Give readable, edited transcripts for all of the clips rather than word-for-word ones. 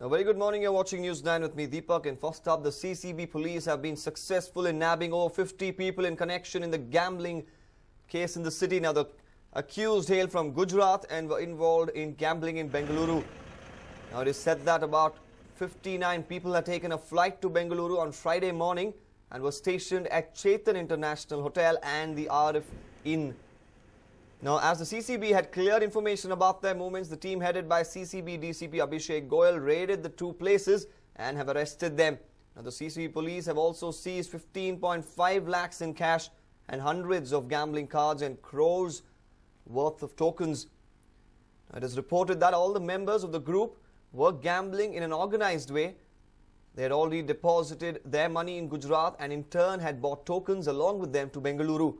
A very good morning. You're watching News 9 with me, Deepak. And first up, the CCB police have been successful in nabbing over 50 people in connection in the gambling case in the city. Now, the accused hail from Gujarat and were involved in gambling in Bengaluru. Now, it is said that about 59 people had taken a flight to Bengaluru on Friday morning and were stationed at Chetan International Hotel and the RF Inn. Now, as the CCB had clear information about their movements, the team headed by CCB DCP Abhishek Goyal raided the two places and have arrested them. Now, the CCB police have also seized 15.5 lakhs in cash and hundreds of gambling cards and crores worth of tokens. Now, it is reported that all the members of the group were gambling in an organized way. They had already deposited their money in Gujarat and in turn had bought tokens along with them to Bengaluru.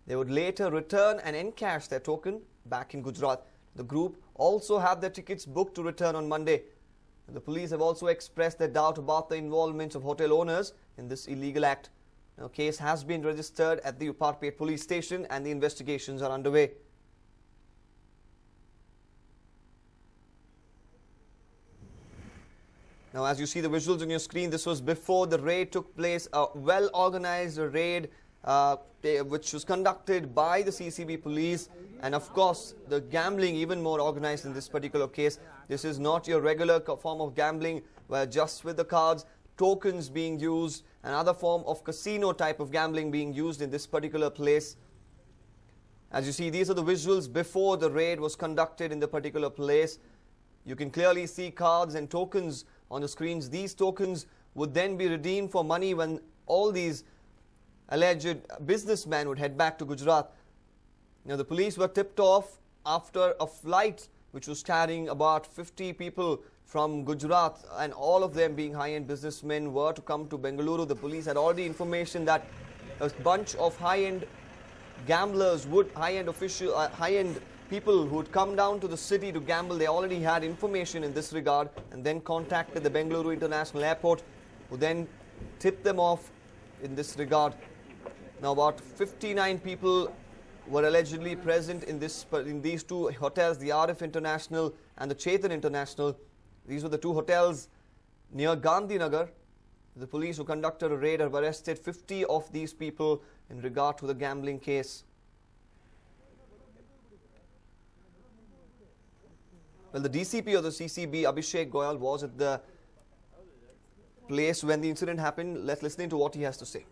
They would later return and encash their token back in Gujarat. The group also have their tickets booked to return on Monday. The police have also expressed their doubt about the involvement of hotel owners in this illegal act. Now, case has been registered at the Uparpet police station and the investigations are underway. Now, as you see the visuals on your screen, this was before the raid took place, a well-organized raid which was conducted by the CCB police, and of course the gambling even more organized in this particular case. This is not your regular form of gambling where just with the cards, tokens being used, another form of casino type of gambling being used in this particular place. As you see, these are the visuals before the raid was conducted in the particular place. You can clearly see cards and tokens on the screens. These tokens would then be redeemed for money when all these alleged businessmen would head back to Gujarat. Now, the police were tipped off after a flight which was carrying about 50 people from Gujarat, and all of them being high-end businessmen were to come to Bengaluru. The police had already information that a bunch of high-end gamblers would, high-end people who would come down to the city to gamble. They already had information in this regard and then contacted the Bengaluru International Airport, who then tipped them off in this regard. Now, about 59 people were allegedly present in these two hotels, the RF International and the Chetan International. These were the two hotels near Gandhinagar. The police who conducted a raid have arrested 50 of these people in regard to the gambling case. Well, the DCP of the CCB, Abhishek Goyal, was at the place when the incident happened. Let's listen to what he has to say.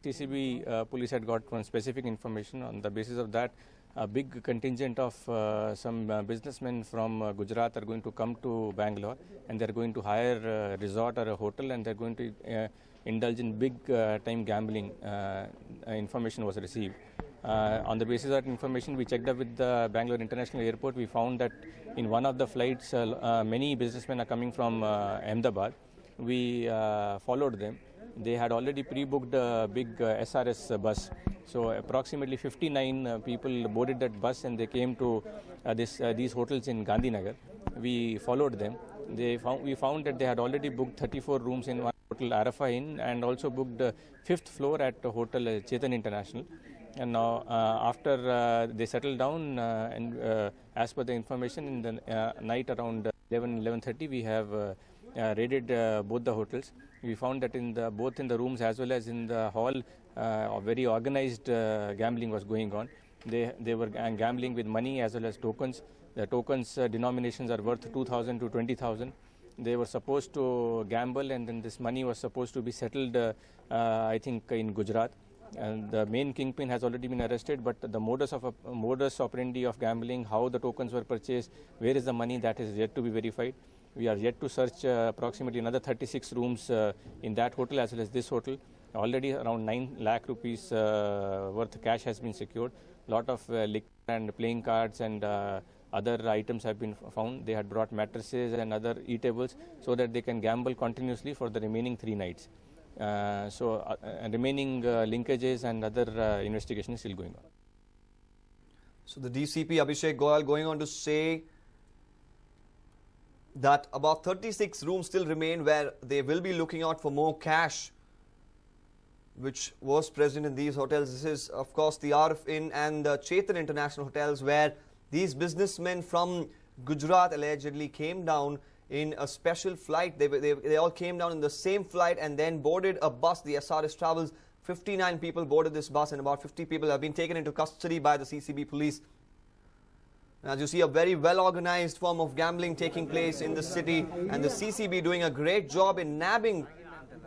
TCB police had got one specific information. On the basis of that, a big contingent of some businessmen from Gujarat are going to come to Bangalore, and they're going to hire a resort or a hotel, and they're going to indulge in big time gambling. Information was received. On the basis of that information, we checked up with the Bangalore International Airport. We found that in one of the flights, many businessmen are coming from Ahmedabad. We followed them. They had already pre-booked a big SRS bus. So approximately 59 people boarded that bus and they came to these hotels in Gandhinagar. We followed them. We found that they had already booked 34 rooms in one hotel, Arafa Inn, and also booked the 5th floor at Hotel Chetan International. And now after they settled down and as per the information in the night around 11:30, we have raided both the hotels. We found that both in the rooms as well as in the hall, very organized gambling was going on. They were gambling with money as well as tokens. The tokens denominations are worth 2,000 to 20,000. They were supposed to gamble, and then this money was supposed to be settled, I think, in Gujarat. And the main kingpin has already been arrested, but the modus operandi of gambling, how the tokens were purchased, where is the money, that is yet to be verified. We are yet to search approximately another 36 rooms in that hotel as well as this hotel. Already around 9 lakh rupees worth cash has been secured. Lot of liquor and playing cards and other items have been found. They had brought mattresses and other eatables so that they can gamble continuously for the remaining 3 nights. Remaining linkages and other investigation is still going on. So the DCP Abhishek Goyal going on to say that about 36 rooms still remain where they will be looking out for more cash which was present in these hotels. This is, of course, the RF Inn and the Chetan International hotels, where these businessmen from Gujarat allegedly came down in a special flight. They all came down in the same flight and then boarded a bus. The SRS Travels, 59 people boarded this bus and about 50 people have been taken into custody by the CCB police. As you see, a very well-organized form of gambling taking place in the city, and the CCB doing a great job in nabbing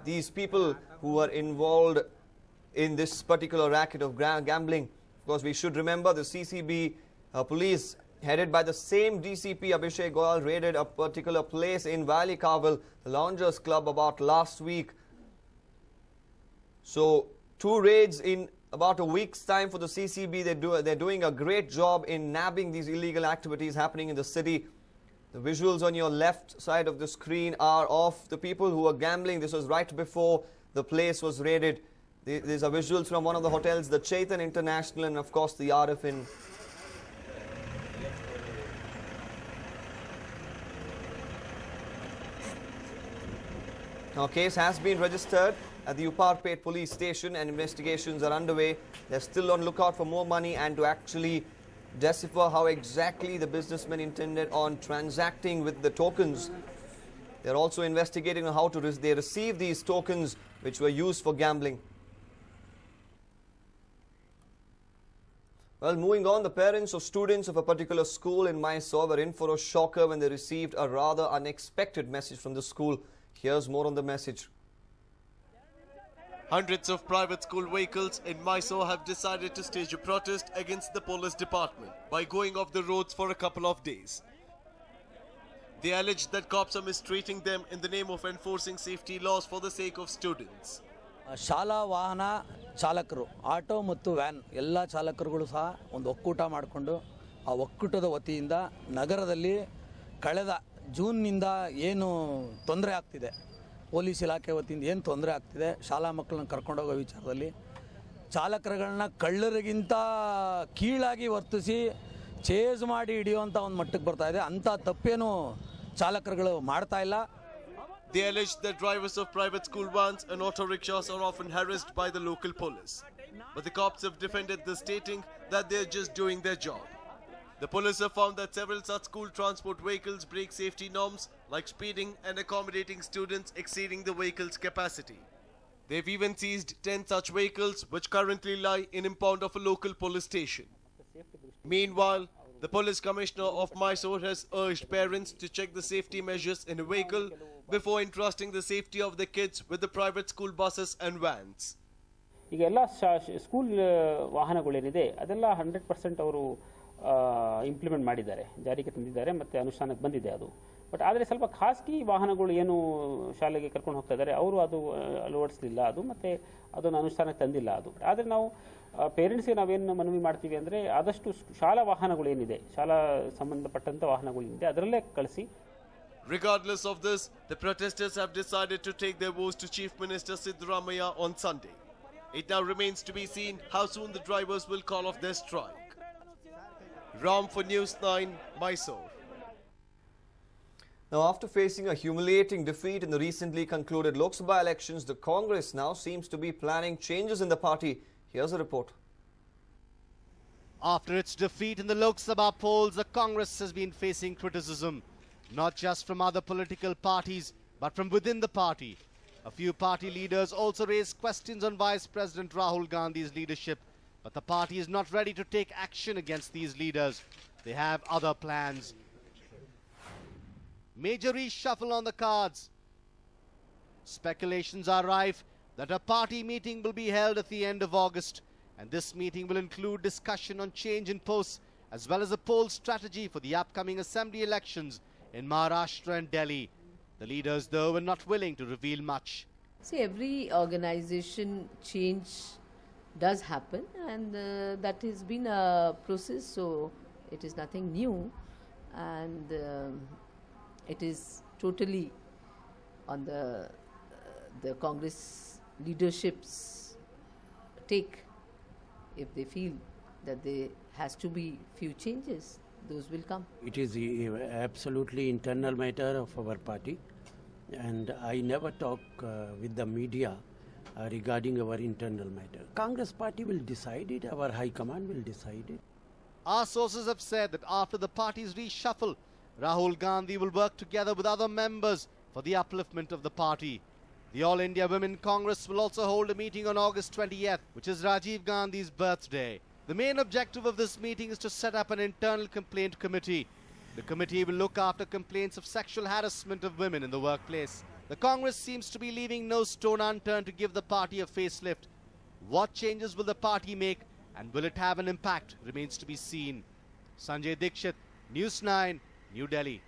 these people who are involved in this particular racket of gambling. Of course, we should remember the CCB police, headed by the same DCP Abhishek Goyal, raided a particular place in Valley Carvel, the Loungers Club, about last week. So, 2 raids in about a week's time for the CCB. They're doing a great job in nabbing these illegal activities happening in the city. The visuals on your left side of the screen are of the people who are gambling. This was right before the place was raided. These are visuals from one of the hotels, the Chaitan International, and of course the RF Inn. Now, case has been registered at the Uparpet police station and investigations are underway. They're still on lookout for more money and to actually decipher how exactly the businessmen intended on transacting with the tokens. They're also investigating on how they received these tokens which were used for gambling. Well, moving on, the parents of students of a particular school in Mysore were in for a shocker when they received a rather unexpected message from the school. Here's more on the message. Hundreds of private school vehicles in Mysore have decided to stage a protest against the police department by going off the roads for a couple of days. They allege that cops are mistreating them in the name of enforcing safety laws for the sake of students. ಶಾಲಾ ವಾಹನ ಚಾಲಕರು auto ಮತ್ತು van ಎಲ್ಲ ಚಾಲಕರುಗಳು ಸಹ ಒಂದು ಒಕ್ಕೂಟ ಮಾಡಿಕೊಂಡು ಆ ಒಕ್ಕೂಟದ ವತಿಯಿಂದ ನಗರದಲ್ಲಿ ಕಳೆದ ಜೂನ್ನಿಂದ ಏನು ತೊಂದರೆ ಆಗ್ತಿದೆ, ಪೊಲೀಸ್ ಇಲಾಖೆ ವತಿಯಿಂದ ಏನು ತೊಂದರೆ ಆಗ್ತಿದೆ, ಶಾಲಾ ಮಕ್ಕಳನ್ನ ಕರ್ಕೊಂಡೋಗೋ ವಿಚಾರದಲ್ಲಿ ಚಾಲಕರುಗಳನ್ನ ಕಳ್ಳರಿಗಿಂತ ಕೀಳಾಗಿ ವರ್ತಿಸಿ ಚೇಸ್ ಮಾಡಿ ಹಿಡಿಯುವಂಥ ಒಂದು ಮಟ್ಟಕ್ಕೆ ಬರ್ತಾ ಇದೆ. ಅಂಥ ತಪ್ಪೇನು ಚಾಲಕರುಗಳು ಮಾಡ್ತಾ ಇಲ್ಲ. They allege that drivers of private school vans and auto rickshaws are often harassed by the local police. But the cops have defended this, stating that they are just doing their job. The police have found that several such school transport vehicles break safety norms like speeding and accommodating students exceeding the vehicle's capacity. They've even seized 10 such vehicles which currently lie in impound of a local police station. Meanwhile, the police commissioner of Mysore has urged parents to check the safety measures in a vehicle before entrusting the safety of the kids with the private school buses and vans. ಈಗ ಎಲ್ಲ school ವಾಹನಗಳೇನಿದೆ ಅದೆಲ್ಲ 100% ಅವರು implement ಮಾಡಿದ್ದಾರೆ, ಜಾರಿಗೆ ತಂದಿದ್ದಾರೆ ಮತ್ತು ಅನುಷ್ಠಾನಕ್ಕೆ ಬಂದಿದೆ ಅದು. ಬಟ್ ಆದರೆ ಸ್ವಲ್ಪ ಖಾಸಗಿ ವಾಹನಗಳು ಏನು ಶಾಲೆಗೆ ಕರ್ಕೊಂಡು ಹೋಗ್ತಾ ಇದ್ದಾರೆ ಅವರು ಅದು ಅಳವಡಿಸಲಿಲ್ಲ ಅದು, ಮತ್ತು ಅದನ್ನು ಅನುಷ್ಠಾನಕ್ಕೆ ತಂದಿಲ್ಲ ಅದು. ಆದರೆ ನಾವು ಪೇರೆಂಟ್ಸ್ಗೆ ನಾವೇನು ಮನವಿ ಮಾಡ್ತೀವಿ ಅಂದರೆ ಆದಷ್ಟು ಶಾಲಾ ವಾಹನಗಳೇನಿದೆ, ಶಾಲಾ ಸಂಬಂಧಪಟ್ಟಂಥ ವಾಹನಗಳೇನಿದೆ ಅದರಲ್ಲೇ ಕಳಿಸಿ. Regardless of this, the protesters have decided to take their woes to Chief Minister Siddaramaiah on Sunday. It now remains to be seen how soon the drivers will call off their strike. Ram for News9, Mysore. Now, after facing a humiliating defeat in the recently concluded Lok Sabha elections, the Congress now seems to be planning changes in the party. Here's a report. After its defeat in the Lok Sabha polls, the Congress has been facing criticism, not just from other political parties, but from within the party. A few party leaders also raised questions on Vice President Rahul Gandhi's leadership, but the party is not ready to take action against these leaders. They have other plans. Major reshuffle on the cards. Speculations are rife that a party meeting will be held at the end of August, and this meeting will include discussion on change in posts as well as a poll strategy for the upcoming assembly elections in Maharashtra and Delhi. The leaders, though, were not willing to reveal much. See, every organization change does happen, and that has been a process, so it is nothing new, and it is totally on the Congress leadership's take. If they feel that there has to be few changes, those will come. It is absolutely internal matter of our party, and I never talk with the media regarding our internal matter. Congress party will decide it, our high command will decide it. Our sources have said that after the party's reshuffle, Rahul Gandhi will work together with other members for the upliftment of the party. The All India Women Congress will also hold a meeting on August 20th, which is Rajiv Gandhi's birthday. The main objective of this meeting is to set up an internal complaint committee. The committee will look after complaints of sexual harassment of women in the workplace. The Congress seems to be leaving no stone unturned to give the party a facelift. What changes will the party make, and will it have an impact, remains to be seen. Sanjay Dikshit, News 9, New Delhi.